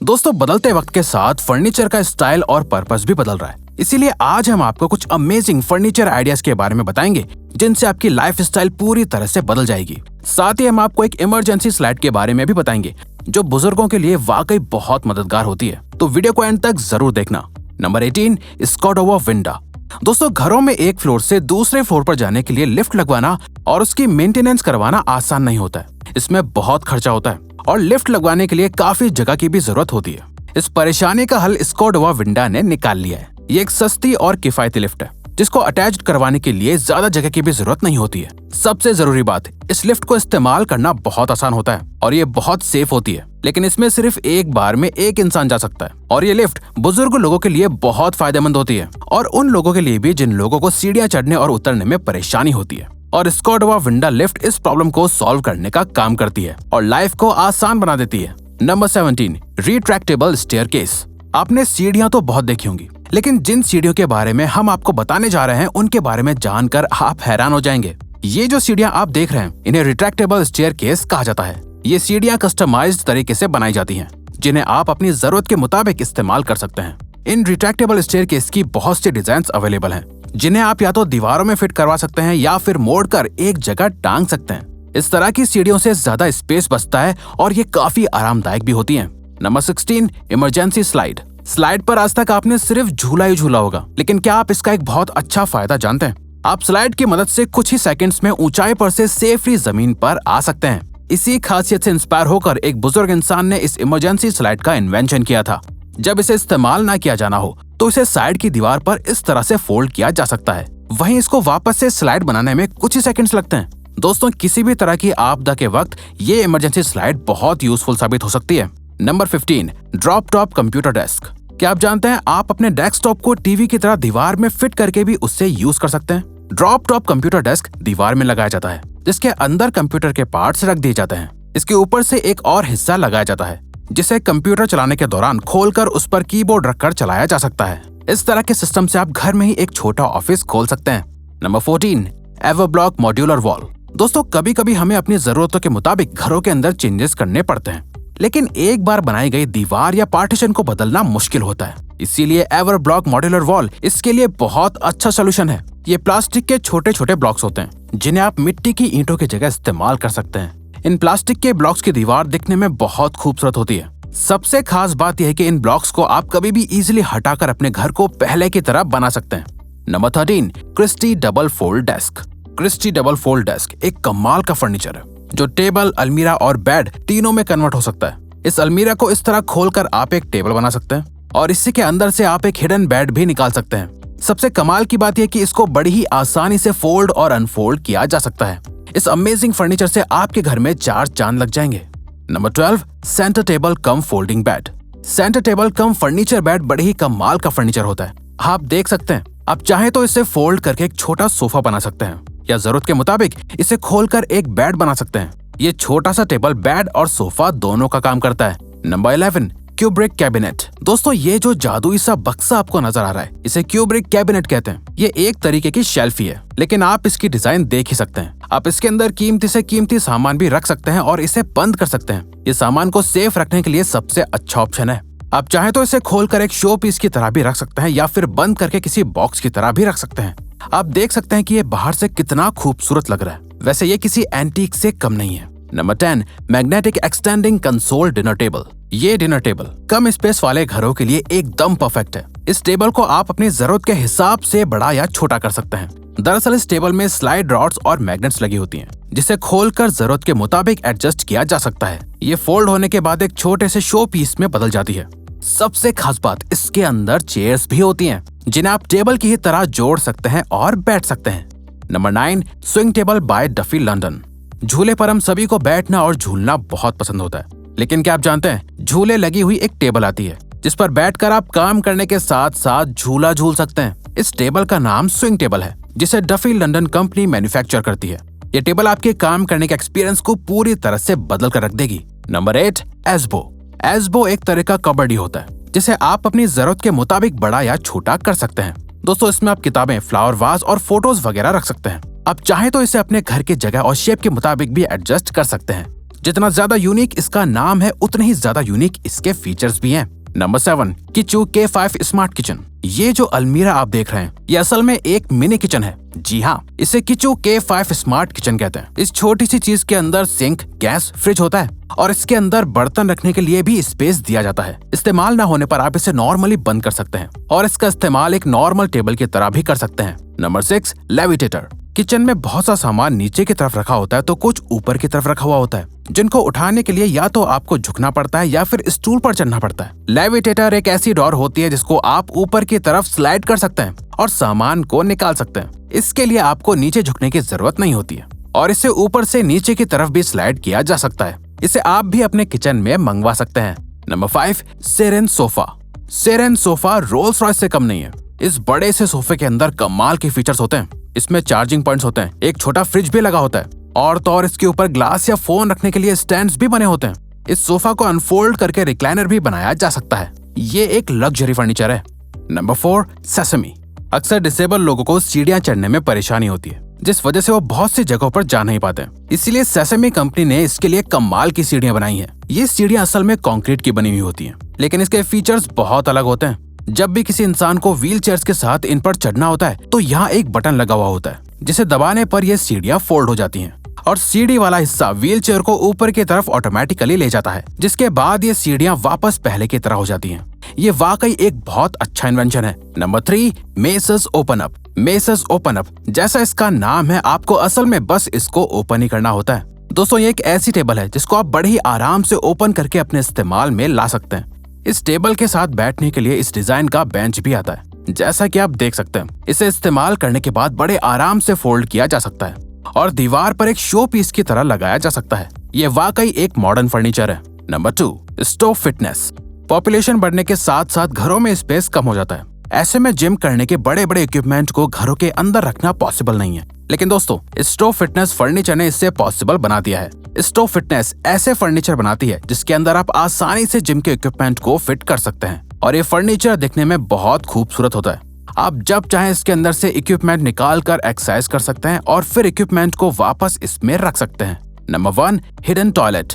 दोस्तों, बदलते वक्त के साथ फर्नीचर का स्टाइल और पर्पस भी बदल रहा है। इसीलिए आज हम आपको कुछ अमेजिंग फर्नीचर आइडियाज के बारे में बताएंगे जिनसे आपकी लाइफ स्टाइल पूरी तरह से बदल जाएगी। साथ ही हम आपको एक इमरजेंसी स्लाइड के बारे में भी बताएंगे जो बुजुर्गों के लिए वाकई बहुत मददगार होती है। तो वीडियो को एंड तक जरूर देखना। नंबर 18, स्कॉडोवा विंडो। दोस्तों, घरों में एक फ्लोर से दूसरे फ्लोर पर जाने के लिए लिफ्ट लगवाना और उसकी मेंटेनेंस करवाना आसान नहीं होता है। इसमें बहुत खर्चा होता है और लिफ्ट लगवाने के लिए काफी जगह की भी जरूरत होती है। इस परेशानी का हल स्कॉडोवा विंडो ने निकाल लिया है। ये एक सस्ती और किफायती लिफ्ट है जिसको अटैच करवाने के लिए ज्यादा जगह की भी जरूरत नहीं होती है। सबसे जरूरी बात, इस लिफ्ट को इस्तेमाल करना बहुत आसान होता है और ये बहुत सेफ होती है। लेकिन इसमें सिर्फ एक बार में एक इंसान जा सकता है और ये लिफ्ट बुजुर्ग लोगों के लिए बहुत फायदेमंद होती है और उन लोगों के लिए भी जिन लोगों को सीढ़ियां चढ़ने और उतरने में परेशानी होती है। और स्कॉडोवा विंडो लिफ्ट इस प्रॉब्लम को सॉल्व करने का काम करती है और लाइफ को आसान बना देती है। Number 17, retractable staircase. आपने सीढ़ियां तो बहुत देखी होंगी, लेकिन जिन सीढ़ियों के बारे में हम आपको बताने जा रहे हैं उनके बारे में जानकर आप हैरान हो जाएंगे। ये जो सीढ़ियां आप देख रहे हैं इन्हें रिट्रैक्टेबल स्टेयरकेस कहा जाता है। ये सीढ़ियां कस्टमाइज्ड तरीके से बनाई जाती हैं जिन्हें आप अपनी जरूरत के मुताबिक इस्तेमाल कर सकते हैं। इन रिट्रैक्टेबल स्टेयरकेस की बहुत सी डिजाइन अवेलेबल हैं जिन्हें आप या तो दीवारों में फिट करवा सकते हैं या फिर मोड़कर एक जगह टांग सकते हैं। इस तरह की सीढ़ियों से ज्यादा स्पेस बचता है और ये काफी आरामदायक भी होती हैं। Number 16, emergency slide. स्लाइड पर आज तक आपने सिर्फ झूला ही झूला होगा, लेकिन क्या आप इसका एक बहुत अच्छा फायदा जानते हैं? आप स्लाइड की मदद से कुछ ही सेकंड्स में ऊंचाई पर से सेफली जमीन पर आ सकते हैं। इसी खासियत से इंस्पायर होकर एक बुजुर्ग इंसान ने इस इमरजेंसी स्लाइड का इन्वेंशन किया था। जब इसे इस्तेमाल ना किया जाना हो तो इसे साइड की दीवार पर इस तरह से फोल्ड किया जा सकता है। वहीं इसको वापस से स्लाइड बनाने में कुछ ही सेकंड्स लगते हैं। दोस्तों, किसी भी तरह की आपदा के वक्त ये इमरजेंसी स्लाइड बहुत यूजफुल साबित हो सकती है। Number 15, drop top computer desk. क्या आप जानते हैं आप अपने डेस्कटॉप को टीवी की तरह दीवार में फिट करके भी उससे यूज कर सकते हैं। ड्रॉप टॉप कंप्यूटर डेस्क दीवार में लगाया जाता है जिसके अंदर कंप्यूटर के पार्ट्स रख दिए जाते हैं। इसके ऊपर से एक और हिस्सा लगाया जाता है जिसे कंप्यूटर चलाने के दौरान खोलकर उस पर कीबोर्ड रखकर चलाया जा सकता है। इस तरह के सिस्टम से आप घर में ही एक छोटा ऑफिस खोल सकते हैं। Number 14, Everblock modular wall. दोस्तों, कभी कभी हमें अपनी जरूरतों के मुताबिक घरों के अंदर चेंजेस करने पड़ते हैं, लेकिन एक बार बनाई गई दीवार या पार्टीशन को बदलना मुश्किल होता है। इसीलिए एवरब्लॉक मॉड्यूलर वॉल इसके लिए बहुत अच्छा सोल्यूशन है। ये प्लास्टिक के छोटे छोटे ब्लॉक्स होते हैं जिन्हें आप मिट्टी की ईंटों की जगह इस्तेमाल कर सकते हैं। इन प्लास्टिक के ब्लॉक्स की दीवार दिखने में बहुत खूबसूरत होती है। सबसे खास बात यह है कि इन ब्लॉक्स को आप कभी भी इजीली हटाकर अपने घर को पहले की तरह बना सकते हैं। Number 13, Christy double fold desk. Christy double fold desk एक कमाल का फर्नीचर है जो टेबल, अलमीरा और बेड तीनों में कन्वर्ट हो सकता है। इस अलमीरा को इस तरह खोलकर आप एक टेबल बना सकते हैं और इसी के अंदर से आप एक हिडन बेड भी निकाल सकते हैं। सबसे कमाल की बात यह कि इसको बड़ी ही आसानी से फोल्ड और अनफोल्ड किया जा सकता है। इस अमेजिंग फर्नीचर से आपके घर में 4 चांद लग जाएंगे। नंबर 12, सेंटर टेबल कम फोल्डिंग बेड। सेंटर टेबल कम फर्नीचर बेड बड़े ही कमाल का फर्नीचर होता है। आप देख सकते हैं, आप चाहे तो इसे फोल्ड करके एक छोटा सोफा बना सकते हैं या जरूरत के मुताबिक इसे खोलकर एक बेड बना सकते हैं। ये छोटा सा टेबल बेड और सोफा दोनों का काम करता है। Number 11, Kubrick cabinet. दोस्तों, ये जो जादुई सा बक्सा आपको नजर आ रहा है इसे क्यूब्रिक कैबिनेट कहते हैं। ये एक तरीके की शेल्फ ही है, लेकिन आप इसकी डिजाइन देख ही सकते हैं। आप इसके अंदर कीमती से कीमती सामान भी रख सकते हैं और इसे बंद कर सकते हैं। ये सामान को सेफ रखने के लिए सबसे अच्छा ऑप्शन है। आप चाहे तो इसे खोलकर एक शो पीस की तरह भी रख सकते हैं या फिर बंद करके किसी बॉक्स की तरह भी रख सकते हैं। आप देख सकते हैं कि ये बाहर से कितना खूबसूरत लग रहा है। वैसे ये किसी एंटीक से कम नहीं है। Number 10, magnetic extending console dinner table. ये डिनर टेबल कम स्पेस वाले घरों के लिए एकदम परफेक्ट है। इस टेबल को आप अपनी जरूरत के हिसाब से बड़ा या छोटा कर सकते हैं। दरअसल इस टेबल में स्लाइड रॉड्स और मैग्नेट्स लगी होती हैं, जिसे खोलकर जरूरत के मुताबिक एडजस्ट किया जा सकता है। ये फोल्ड होने के बाद एक छोटे से शो पीस में बदल जाती है। सबसे खास बात, इसके अंदर चेयर्स भी होती हैं जिन्हें आप टेबल की ही तरह जोड़ सकते हैं और बैठ सकते हैं। Number 9, swing table by Duffy London. झूले पर हम सभी को बैठना और झूलना बहुत पसंद होता है, लेकिन क्या आप जानते हैं झूले लगी हुई एक टेबल आती है जिस पर बैठकर आप काम करने के साथ साथ झूला झूल सकते हैं। इस टेबल का नाम स्विंग टेबल है जिसे डफी लंदन कंपनी मैन्युफैक्चर करती है। ये टेबल आपके काम करने के एक्सपीरियंस को पूरी तरह से बदल कर रख देगी। नंबर 8, एस्बो। एस्बो एक तरह का कबर्ड होता है जिसे आप अपनी जरूरत के मुताबिक बड़ा या छोटा कर सकते हैं। दोस्तों, इसमें आप किताबें, फ्लावर वास और फोटोज वगैरह रख सकते हैं। आप चाहे तो इसे अपने घर की जगह और शेप के मुताबिक भी एडजस्ट कर सकते हैं। जितना ज्यादा यूनिक इसका नाम है उतने ही ज्यादा यूनिक इसके फीचर्स भी हैं। Number 7, Kishu K5 smart kitchen. ये जो अलमीरा आप देख रहे हैं ये असल में एक मिनी किचन है। जी हाँ, इसे किचू K5 स्मार्ट किचन कहते हैं। इस छोटी सी चीज के अंदर सिंक, गैस, फ्रिज होता है और इसके अंदर बर्तन रखने के लिए भी स्पेस दिया जाता है। इस्तेमाल ना होने पर आप इसे नॉर्मली बंद कर सकते हैं और इसका इस्तेमाल एक नॉर्मल टेबल की तरह भी कर सकते हैं। नंबर 6, लेविटेटर। किचन में बहुत सा सामान नीचे की तरफ रखा होता है तो कुछ ऊपर की तरफ रखा हुआ होता है, जिनको उठाने के लिए या तो आपको झुकना पड़ता है या फिर स्टूल पर चढ़ना पड़ता है। लेविटेटर एक ऐसी डोर होती है जिसको आप ऊपर की तरफ स्लाइड कर सकते हैं और सामान को निकाल सकते हैं। इसके लिए आपको नीचे झुकने की जरूरत नहीं होती है और इसे ऊपर से नीचे की तरफ भी स्लाइड किया जा सकता है। इसे आप भी अपने किचन में मंगवा सकते हैं। Number 5, Serene sofa. Serene sofa Rolls Royce से कम नहीं है। इस बड़े से सोफे के अंदर कमाल के फीचर्स होते हैं। इसमें चार्जिंग पॉइंट्स होते हैं, एक छोटा फ्रिज भी लगा होता है और तो और इसके ऊपर ग्लास या फोन रखने के लिए स्टैंड्स भी बने होते हैं। इस सोफा को अनफोल्ड करके रिक्लाइनर भी बनाया जा सकता है। ये एक लग्जरी फर्नीचर है। Number 4, sesame. अक्सर डिसेबल लोगों को सीढ़ियां चढ़ने में परेशानी होती है, जिस वजह से वो बहुत सी जगहों पर जा नहीं पाते। इसीलिए सेसमी कंपनी ने इसके लिए कमाल की सीढ़ियां बनाई हैं। ये सीढ़ियां असल में कंक्रीट की बनी हुई होती हैं, लेकिन इसके फीचर्स बहुत अलग होते हैं। जब भी किसी इंसान को व्हील चेयर्स के साथ इन पर चढ़ना होता है तो यहाँ एक बटन लगा हुआ होता है जिसे दबाने पर ये सीढ़ियां फोल्ड हो जाती हैं और सीढ़ी वाला हिस्सा व्हील चेयर को ऊपर की तरफ ऑटोमेटिकली ले जाता है, जिसके बाद ये सीढ़ियां वापस पहले की तरह हो जाती हैं। ये वाकई एक बहुत अच्छा इन्वेंशन है। Number 3, messrs open up. Messrs open up, जैसा इसका नाम है, आपको असल में बस इसको ओपन ही करना होता है। दोस्तों, ये एक ऐसी टेबल है जिसको आप बड़े ही आराम से ओपन करके अपने इस्तेमाल में ला सकते हैं। इस टेबल के साथ बैठने के लिए इस डिजाइन का बेंच भी आता है, जैसा कि आप देख सकते हैं। इसे इस्तेमाल करने के बाद बड़े आराम से फोल्ड किया जा सकता है और दीवार पर एक शो पीस की तरह लगाया जा सकता है। ये वाकई एक मॉडर्न फर्नीचर है। Number 2, stove fitness. पॉपुलेशन बढ़ने के साथ साथ घरों में स्पेस कम हो जाता है। ऐसे में जिम करने के बड़े बड़े इक्विपमेंट को घरों के अंदर रखना पॉसिबल नहीं है, लेकिन दोस्तों स्टोव फिटनेस फर्नीचर ने इससे पॉसिबल बना दिया है। स्टोव फिटनेस ऐसे फर्नीचर बनाती है जिसके अंदर आप आसानी से जिम के इक्विपमेंट को फिट कर सकते हैं और ये फर्नीचर दिखने में बहुत खूबसूरत होता है। आप जब चाहें इसके अंदर से इक्विपमेंट निकाल कर एक्सरसाइज कर सकते हैं और फिर इक्विपमेंट को वापस इसमें रख सकते हैं। Number 1, hidden toilet.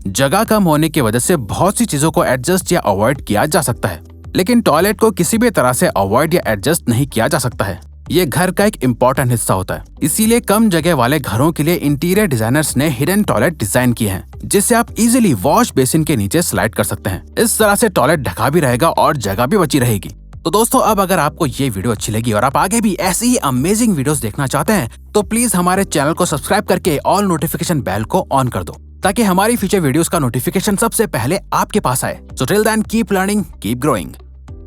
जगह कम होने की वजह से बहुत सी चीजों को एडजस्ट या अवॉइड किया जा सकता है, लेकिन टॉयलेट को किसी भी तरह से अवॉइड या एडजस्ट नहीं किया जा सकता है। ये घर का एक इम्पोर्टेंट हिस्सा होता है। इसीलिए कम जगह वाले घरों के लिए इंटीरियर डिजाइनर्स ने हिडन टॉयलेट डिजाइन किए हैं, जिससे आप इजीली वॉश बेसिन के नीचे स्लाइड कर सकते हैं। इस तरह से टॉयलेट ढका भी रहेगा और जगह भी बची रहेगी। तो दोस्तों, अब अगर आपको ये वीडियो अच्छी लगी और आप आगे भी ऐसी ही अमेजिंग वीडियोस देखना चाहते हैं तो प्लीज हमारे चैनल को सब्सक्राइब करके ऑल नोटिफिकेशन बेल को ऑन कर दो, ताकि हमारी फ्यूचर वीडियोस का नोटिफिकेशन सबसे पहले आपके पास आए। So till then keep learning, keep growing.